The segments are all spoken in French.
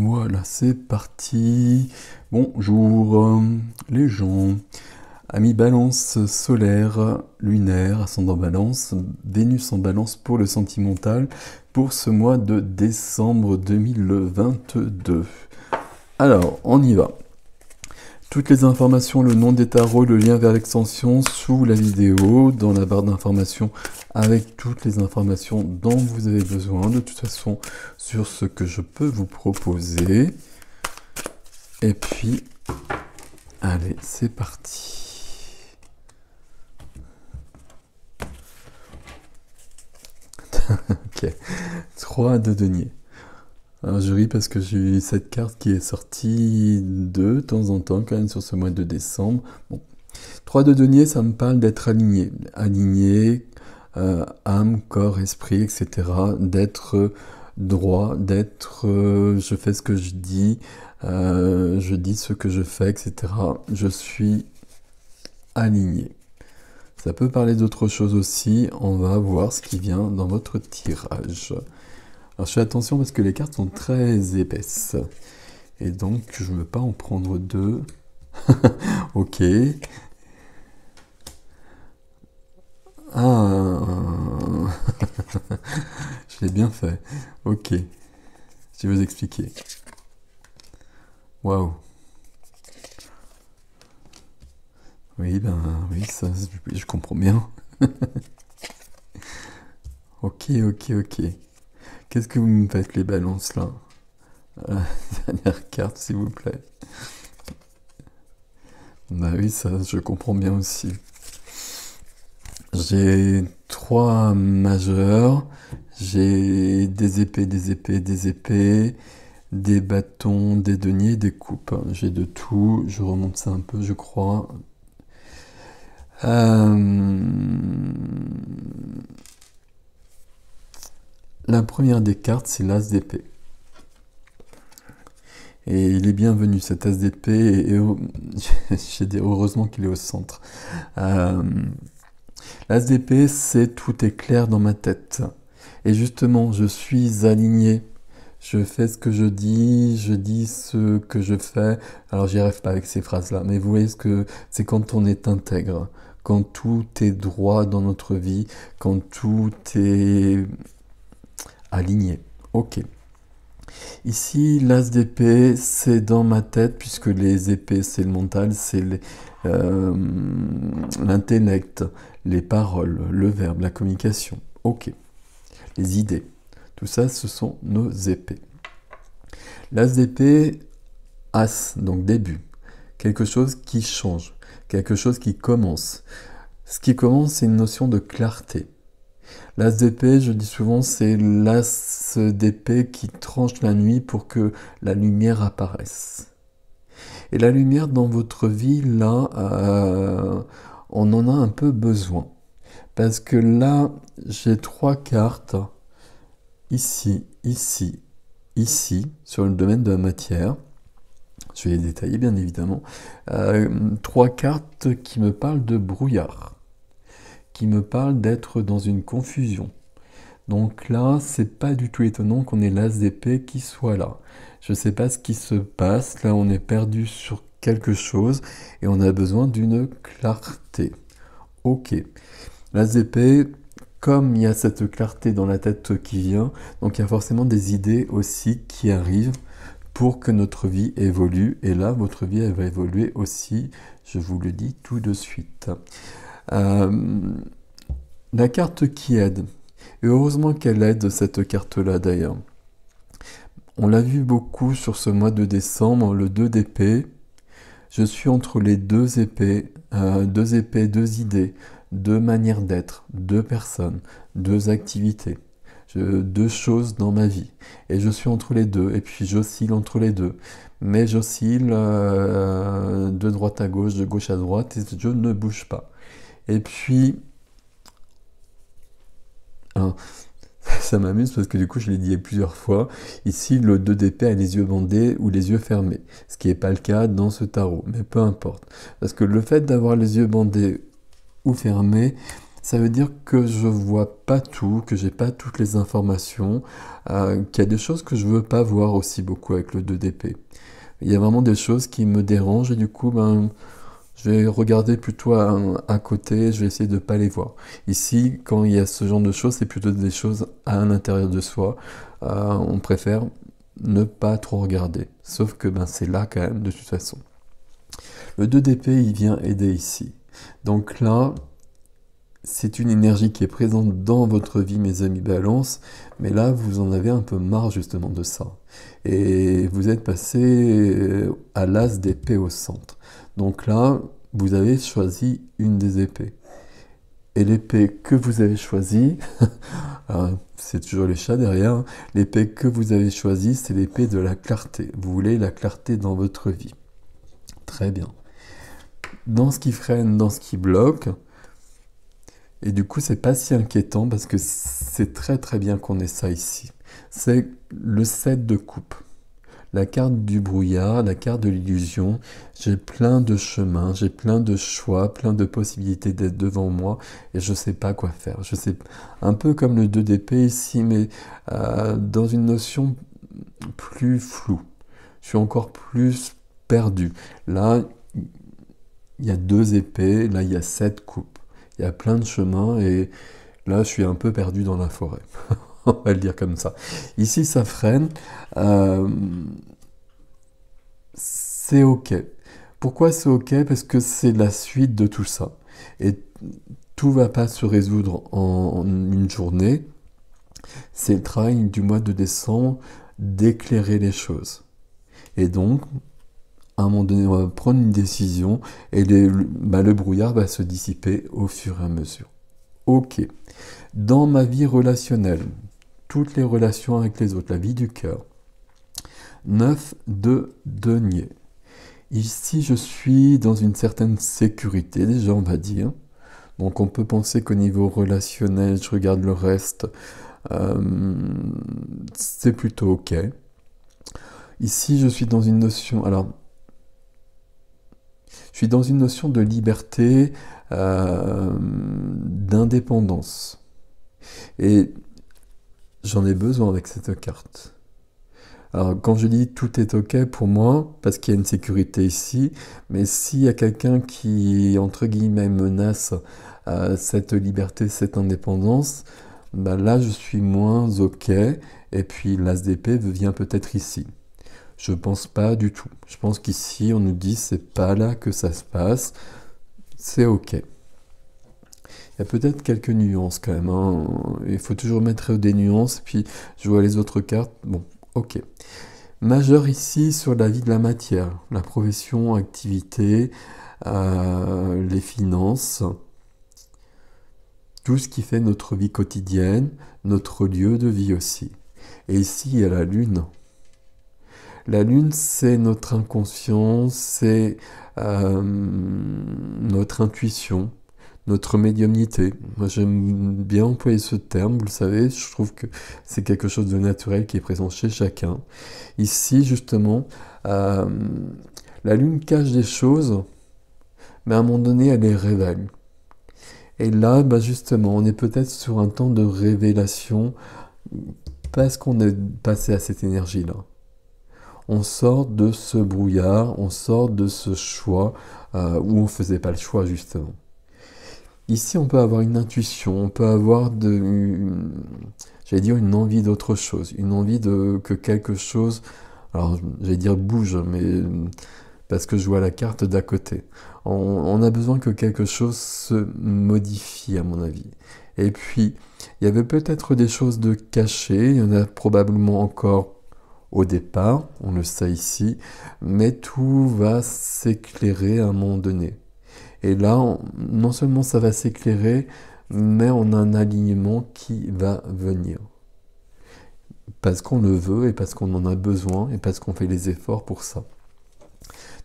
Voilà, c'est parti. Bonjour les gens. Amis Balance solaire, lunaire, ascendant Balance, Vénus en Balance pour le sentimental pour ce mois de décembre 2022. Alors, on y va. Toutes les informations, le nom des tarots, le lien vers l'extension sous la vidéo, dans la barre d'informations, avec toutes les informations dont vous avez besoin, de toute façon, sur ce que je peux vous proposer. Et puis, allez, c'est parti. Ok, 3 de denier. Alors je ris parce que j'ai eu cette carte qui est sortie de temps en temps quand même sur ce mois de décembre. Bon. 3 de denier, ça me parle d'être aligné. Aligné, âme, corps, esprit, etc. D'être droit, d'être je fais ce que je dis ce que je fais, etc. Je suis aligné. Ça peut parler d'autre chose aussi, on va voir ce qui vient dans votre tirage. Alors je fais attention parce que les cartes sont très épaisses. Et donc je ne veux pas en prendre deux. Ok. Ah. Je l'ai bien fait. Ok. Je vais vous expliquer. Waouh. Oui, oui, ça, je comprends bien. Ok. Qu'est-ce que vous me faites les balances là? Dernière carte s'il vous plaît. Bah oui, ça je comprends bien aussi. J'ai 3 majeurs, j'ai des épées, des bâtons, des deniers, des coupes. J'ai de tout, je remonte ça un peu je crois. La première des cartes, c'est l'as d'épée. Et il est bienvenu, cet as d'épée, et j'ai dit heureusement qu'il est au centre. L'as d'épée, c'est tout est clair dans ma tête. Et justement, je suis aligné. Je fais ce que je dis ce que je fais. Alors, j'y arrive pas avec ces phrases-là, mais vous voyez ce que c'est quand on est intègre, quand tout est droit dans notre vie, quand tout est aligné. Ok. Ici, l'as d'épée, c'est dans ma tête, puisque les épées, c'est le mental, c'est l'intellect, les paroles, le verbe, la communication. Ok. Les idées. Tout ça, ce sont nos épées. L'as d'épée, as, donc début. Quelque chose qui change, quelque chose qui commence. Ce qui commence, c'est une notion de clarté. L'as d'épée, je dis souvent, c'est l'as d'épée qui tranche la nuit pour que la lumière apparaisse. Et la lumière dans votre vie, là, on en a un peu besoin. Parce que là, j'ai 3 cartes, ici, sur le domaine de la matière. Je vais les détailler, bien évidemment. 3 cartes qui me parlent de brouillard, qui me parlent d'être dans une confusion. Donc là, c'est pas du tout étonnant qu'on ait l'as d'épée qui soit là. Je sais pas ce qui se passe, là on est perdu sur quelque chose et on a besoin d'une clarté. Ok. L'as d'épée, comme il y a cette clarté dans la tête qui vient, donc il y a forcément des idées aussi qui arrivent pour que notre vie évolue. Et là, votre vie, elle va évoluer aussi, je vous le dis tout de suite. La carte qui aide. Et heureusement qu'elle aide, cette carte-là d'ailleurs. On l'a vu beaucoup sur ce mois de décembre, le 2 d'épée. Je suis entre les 2 épées, 2 idées, 2 manières d'être, 2 personnes, 2 activités, 2 choses dans ma vie. Et je suis entre les deux, et puis j'oscille entre les deux. Mais j'oscille de droite à gauche, de gauche à droite, et je ne bouge pas. Et puis, ça m'amuse parce que du coup je l'ai dit plusieurs fois, ici le 2 d'épée a les yeux bandés ou les yeux fermés, ce qui n'est pas le cas dans ce tarot, mais peu importe. Parce que le fait d'avoir les yeux bandés ou fermés, Ça veut dire que je vois pas tout, que j'ai pas toutes les informations, qu'il y a des choses que je veux pas voir aussi beaucoup avec le 2 d'épée. Il y a vraiment des choses qui me dérangent et du coup, ben, je vais regarder plutôt à côté, je vais essayer de ne pas les voir. Ici, quand il y a ce genre de choses, c'est plutôt des choses à l'intérieur de soi. On préfère ne pas trop regarder. Sauf que ben, c'est là quand même, de toute façon. Le 2 d'épée, il vient aider ici. Donc là, c'est une énergie qui est présente dans votre vie, mes amis Balance, mais là, vous en avez un peu marre justement de ça. Et vous êtes passé à l'as d'épée au centre. Donc là, vous avez choisi une des épées. Et l'épée que vous avez choisie, c'est toujours les chats derrière, hein, l'épée que vous avez choisie, c'est l'épée de la clarté. Vous voulez la clarté dans votre vie. Très bien. Dans ce qui freine, dans ce qui bloque, et du coup, c'est pas si inquiétant parce que c'est très très bien qu'on ait ça ici. C'est le 7 de coupe. La carte du brouillard, la carte de l'illusion. J'ai plein de chemins, j'ai plein de choix, plein de possibilités d'être devant moi et je sais pas quoi faire. Je sais un peu comme le 2 d'épée ici, mais dans une notion plus floue. Je suis encore plus perdu. Là, il y a 2 épées, là il y a 7 coupes. Il y a plein de chemins et là je suis un peu perdu dans la forêt. On va le dire comme ça. Ici ça freine. C'est ok. Pourquoi c'est ok? Parce que c'est la suite de tout ça. Et tout va pas se résoudre en une journée. C'est le travail du mois de décembre d'éclairer les choses. Et donc, à un moment donné, on va prendre une décision et le brouillard va se dissiper au fur et à mesure. Ok. Dans ma vie relationnelle, toutes les relations avec les autres, la vie du cœur. 9 de denier. Ici, je suis dans une certaine sécurité, déjà, on va dire. Donc, on peut penser qu'au niveau relationnel, je regarde le reste, c'est plutôt ok. Ici, je suis dans une notion... Alors, je suis dans une notion de liberté, d'indépendance. Et j'en ai besoin avec cette carte. Alors, quand je dis tout est ok pour moi, parce qu'il y a une sécurité ici, mais s'il y a quelqu'un qui, entre guillemets, menace cette liberté, cette indépendance, bah là, je suis moins ok, et puis l'as d'épée vient peut-être ici. Je pense pas du tout. Je pense qu'ici, on nous dit c'est pas là que ça se passe, c'est ok. Il y a peut-être quelques nuances quand même, hein. Il faut toujours mettre des nuances, puis je vois les autres cartes, bon, ok. Majeur ici sur la vie de la matière, la profession, activité, les finances, tout ce qui fait notre vie quotidienne, notre lieu de vie aussi. Et ici, il y a la lune. La lune, c'est notre inconscient, c'est notre intuition, notre médiumnité. Moi, j'aime bien employer ce terme, vous le savez, je trouve que c'est quelque chose de naturel qui est présent chez chacun. Ici, justement, la lune cache des choses, mais à un moment donné, elle les révèle. Et là, bah justement, on est peut-être sur un temps de révélation parce qu'on est passé à cette énergie-là. On sort de ce brouillard, on sort de ce choix où on ne faisait pas le choix, justement. Ici, on peut avoir une intuition, on peut avoir j'allais dire une envie d'autre chose, une envie que quelque chose, alors j'allais dire bouge, mais parce que je vois la carte d'à côté. On a besoin que quelque chose se modifie, à mon avis. Et puis, il y avait peut-être des choses de cachées, il y en a probablement encore au départ, on le sait ici, mais tout va s'éclairer à un moment donné. Et là, non seulement ça va s'éclairer, mais on a un alignement qui va venir. Parce qu'on le veut et parce qu'on en a besoin et parce qu'on fait les efforts pour ça.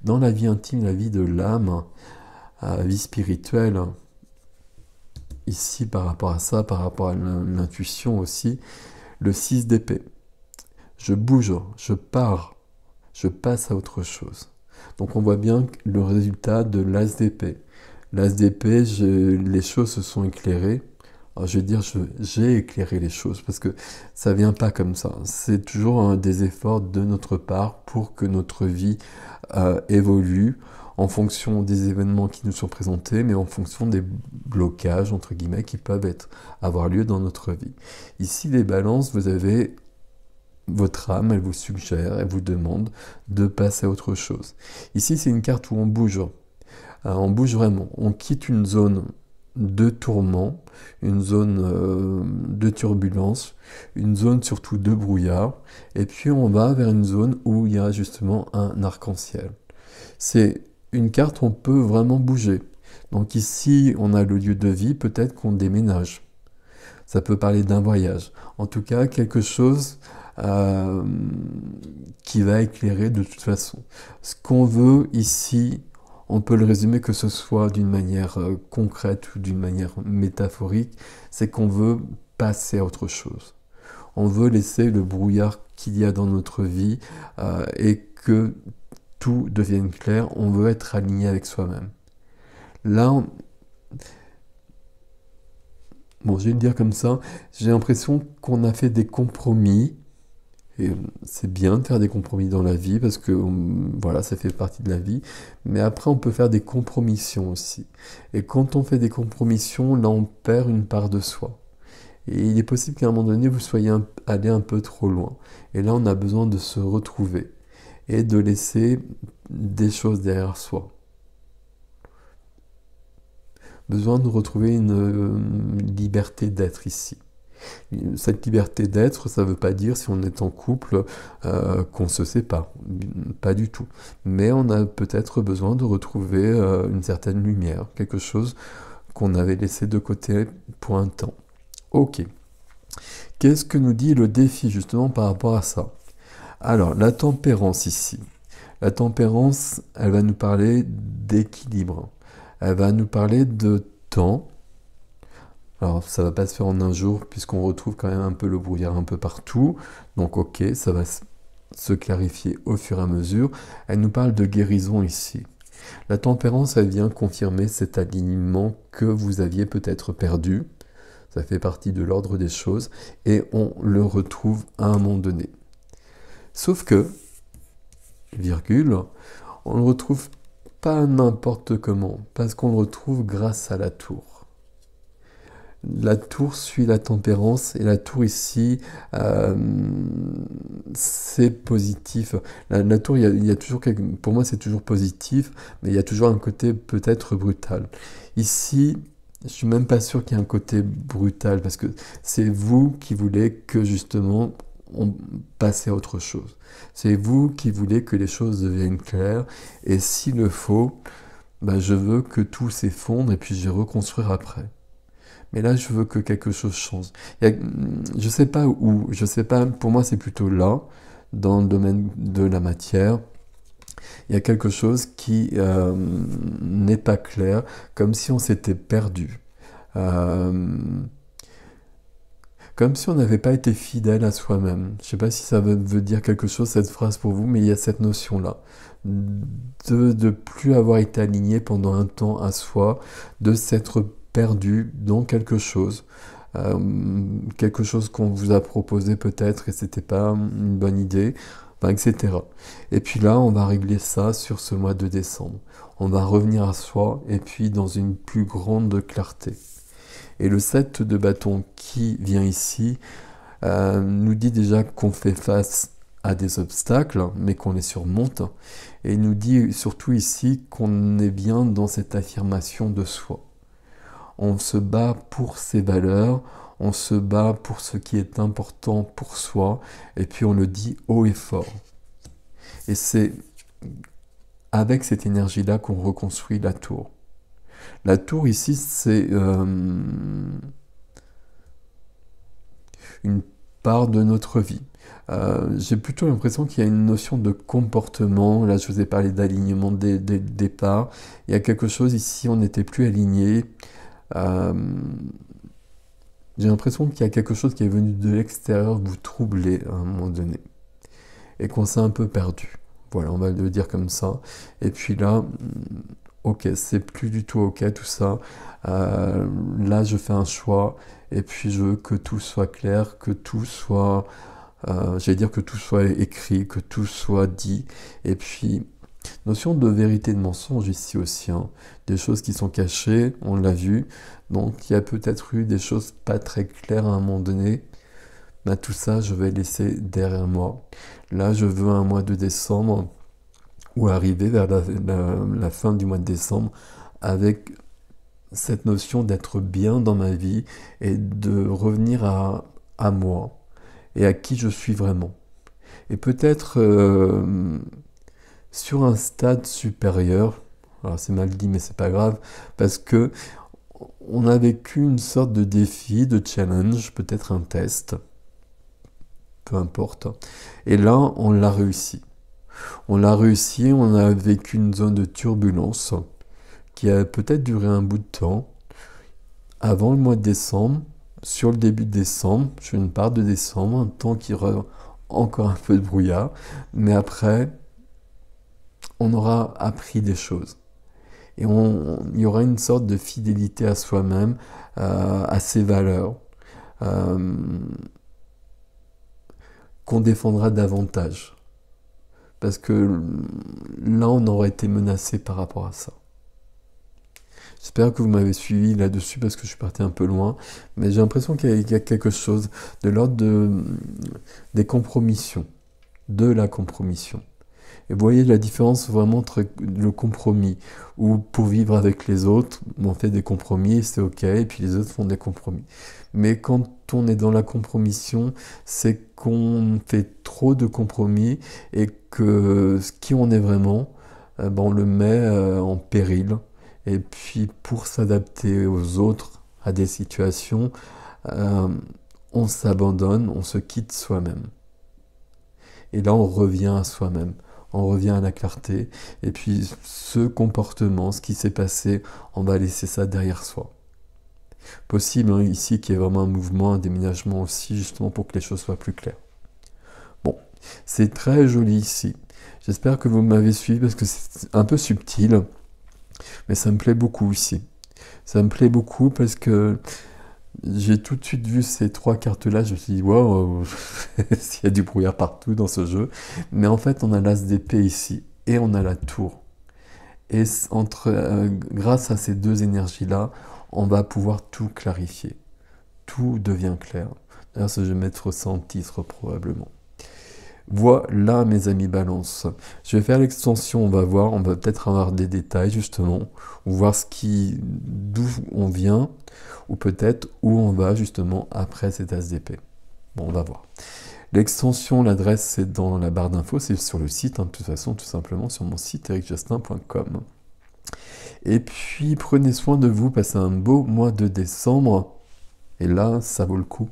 Dans la vie intime, la vie de l'âme, la vie spirituelle, ici par rapport à ça, par rapport à l'intuition aussi, le 6 d'épée. Je bouge, je pars, je passe à autre chose. Donc on voit bien le résultat de l'as d'épée. L'as d'épée, les choses se sont éclairées. Alors, je vais dire, j'ai éclairé les choses parce que ça vient pas comme ça. C'est toujours des efforts de notre part pour que notre vie évolue en fonction des événements qui nous sont présentés, mais en fonction des blocages, entre guillemets, qui peuvent avoir lieu dans notre vie. Ici, les balances, vous avez votre âme, elle vous suggère, elle vous demande de passer à autre chose. Ici, c'est une carte où on bouge. On bouge vraiment. On quitte une zone de tourment, une zone de turbulence, une zone surtout de brouillard, et puis on va vers une zone où il y a justement un arc-en-ciel. C'est une carte où on peut vraiment bouger. Donc ici, on a le lieu de vie, peut-être qu'on déménage. Ça peut parler d'un voyage. En tout cas, quelque chose qui va éclairer de toute façon. Ce qu'on veut ici, on peut le résumer que ce soit d'une manière concrète ou d'une manière métaphorique, c'est qu'on veut passer à autre chose. On veut laisser le brouillard qu'il y a dans notre vie et que tout devienne clair. On veut être aligné avec soi-même. Là, bon, je vais le dire comme ça, j'ai l'impression qu'on a fait des compromis. Et c'est bien de faire des compromis dans la vie parce que voilà, ça fait partie de la vie. Mais après, on peut faire des compromissions aussi. Et quand on fait des compromissions, là, on perd une part de soi. Et il est possible qu'à un moment donné, vous soyez allé un peu trop loin. Et là, on a besoin de se retrouver et de laisser des choses derrière soi. Besoin de retrouver une liberté d'être ici. Cette liberté d'être, ça ne veut pas dire, si on est en couple, qu'on se sépare. Pas du tout. Mais on a peut-être besoin de retrouver une certaine lumière, quelque chose qu'on avait laissé de côté pour un temps. Ok. Qu'est-ce que nous dit le défi justement par rapport à ça? Alors, la tempérance ici. La tempérance, elle va nous parler d'équilibre. Elle va nous parler de temps. Alors, ça ne va pas se faire en un jour, puisqu'on retrouve quand même un peu le brouillard un peu partout. Donc, ok, ça va se clarifier au fur et à mesure. Elle nous parle de guérison ici. La tempérance, elle vient confirmer cet alignement que vous aviez peut-être perdu. Ça fait partie de l'ordre des choses. Et on le retrouve à un moment donné. Sauf que, virgule, on ne le retrouve pas n'importe comment, parce qu'on le retrouve grâce à la tour. La tour suit la tempérance, et la tour ici, c'est positif. La tour, il y a toujours pour moi, c'est toujours positif, mais il y a toujours un côté peut-être brutal. Ici, je suis même pas sûr qu'il y ait un côté brutal, parce que c'est vous qui voulez que justement on passe à autre chose. C'est vous qui voulez que les choses deviennent claires, et s'il le faut, ben je veux que tout s'effondre et puis je vais reconstruire après. Mais là, je veux que quelque chose change. Je sais pas où, je sais pas, pour moi c'est plutôt là, dans le domaine de la matière. Il y a quelque chose qui n'est pas clair, comme si on s'était perdu. Comme si on n'avait pas été fidèle à soi-même. Je ne sais pas si ça veut dire quelque chose, cette phrase pour vous, mais il y a cette notion-là. De plus avoir été aligné pendant un temps à soi, de s'être perdu dans quelque chose qu'on vous a proposé peut-être et c'était pas une bonne idée, enfin, etc. Et puis là, on va régler ça sur ce mois de décembre. On va revenir à soi et puis dans une plus grande clarté. Et le 7 de bâton qui vient ici nous dit déjà qu'on fait face à des obstacles, mais qu'on les surmonte. Et il nous dit surtout ici qu'on est bien dans cette affirmation de soi. On se bat pour ses valeurs, on se bat pour ce qui est important pour soi, et puis on le dit haut et fort. Et c'est avec cette énergie-là qu'on reconstruit la tour. La tour ici, c'est une part de notre vie. J'ai plutôt l'impression qu'il y a une notion de comportement. Là, je vous ai parlé d'alignement dès le départ. Il y a quelque chose ici, on n'était plus aligné. J'ai l'impression qu'il y a quelque chose qui est venu de l'extérieur vous troubler à un moment donné. Et qu'on s'est un peu perdu. Voilà, on va le dire comme ça. Et puis là, ok, c'est plus du tout ok tout ça. Là, je fais un choix et puis je veux que tout soit clair, que tout soit, j'allais dire que tout soit écrit, que tout soit dit. Et puis, notion de vérité et de mensonge ici aussi, hein. Des choses qui sont cachées, on l'a vu. Donc, il y a peut-être eu des choses pas très claires à un moment donné. Bah, tout ça, je vais laisser derrière moi. Là, je veux un mois de décembre ou arriver vers la fin du mois de décembre avec cette notion d'être bien dans ma vie et de revenir à moi et à qui je suis vraiment. Et peut-être sur un stade supérieur, alors c'est mal dit mais c'est pas grave, parce que on a vécu une sorte de défi, de challenge, peut-être un test, peu importe. Et là, on l'a réussi. On l'a réussi, on a vécu une zone de turbulence qui a peut-être duré un bout de temps, avant le mois de décembre, sur le début de décembre, sur une part de décembre, un temps qui aura encore un peu de brouillard, mais après, on aura appris des choses. Et il y aura une sorte de fidélité à soi-même, à ses valeurs, euh, qu'on défendra davantage. Parce que là, on aurait été menacé par rapport à ça. J'espère que vous m'avez suivi là-dessus parce que je suis parti un peu loin, mais j'ai l'impression qu'il y a quelque chose de l'ordre des compromissions, de la compromission. Et vous voyez la différence vraiment entre le compromis, où pour vivre avec les autres, on fait des compromis, c'est ok, et puis les autres font des compromis. Mais quand on est dans la compromission, c'est qu'on fait trop de compromis et que ce qui on est vraiment, on le met en péril. Et puis pour s'adapter aux autres, à des situations, on s'abandonne, on se quitte soi-même. Et là, on revient à soi-même, on revient à la clarté. Et puis ce comportement, ce qui s'est passé, on va laisser ça derrière soi. Possible hein, ici qu'il y ait vraiment un mouvement, un déménagement aussi, justement pour que les choses soient plus claires. Bon, c'est très joli ici. J'espère que vous m'avez suivi parce que c'est un peu subtil. Mais ça me plaît beaucoup ici. Ça me plaît beaucoup parce que j'ai tout de suite vu ces trois cartes-là. Je me suis dit, wow, s'il y a du brouillard partout dans ce jeu. Mais en fait, on a l'as d'épée ici et on a la tour. Et grâce à ces deux énergies-là, on va pouvoir tout clarifier. Tout devient clair. D'ailleurs, je vais mettre ça en titre probablement. Voilà mes amis balance. Je vais faire l'extension, on va peut-être avoir des détails justement, ou voir d'où on vient, ou peut-être où on va justement après cet as d'épée. Bon, on va voir. L'extension, l'adresse c'est dans la barre d'infos, c'est sur le site, hein, de toute façon, tout simplement sur mon site ericjustin.com. Et puis prenez soin de vous, passez un beau mois de décembre, et là ça vaut le coup.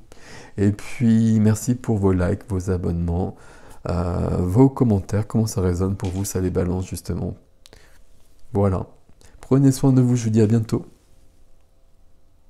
Et puis merci pour vos likes, vos abonnements, vos commentaires, comment ça résonne pour vous, ça les balance justement. Voilà. Prenez soin de vous, je vous dis à bientôt.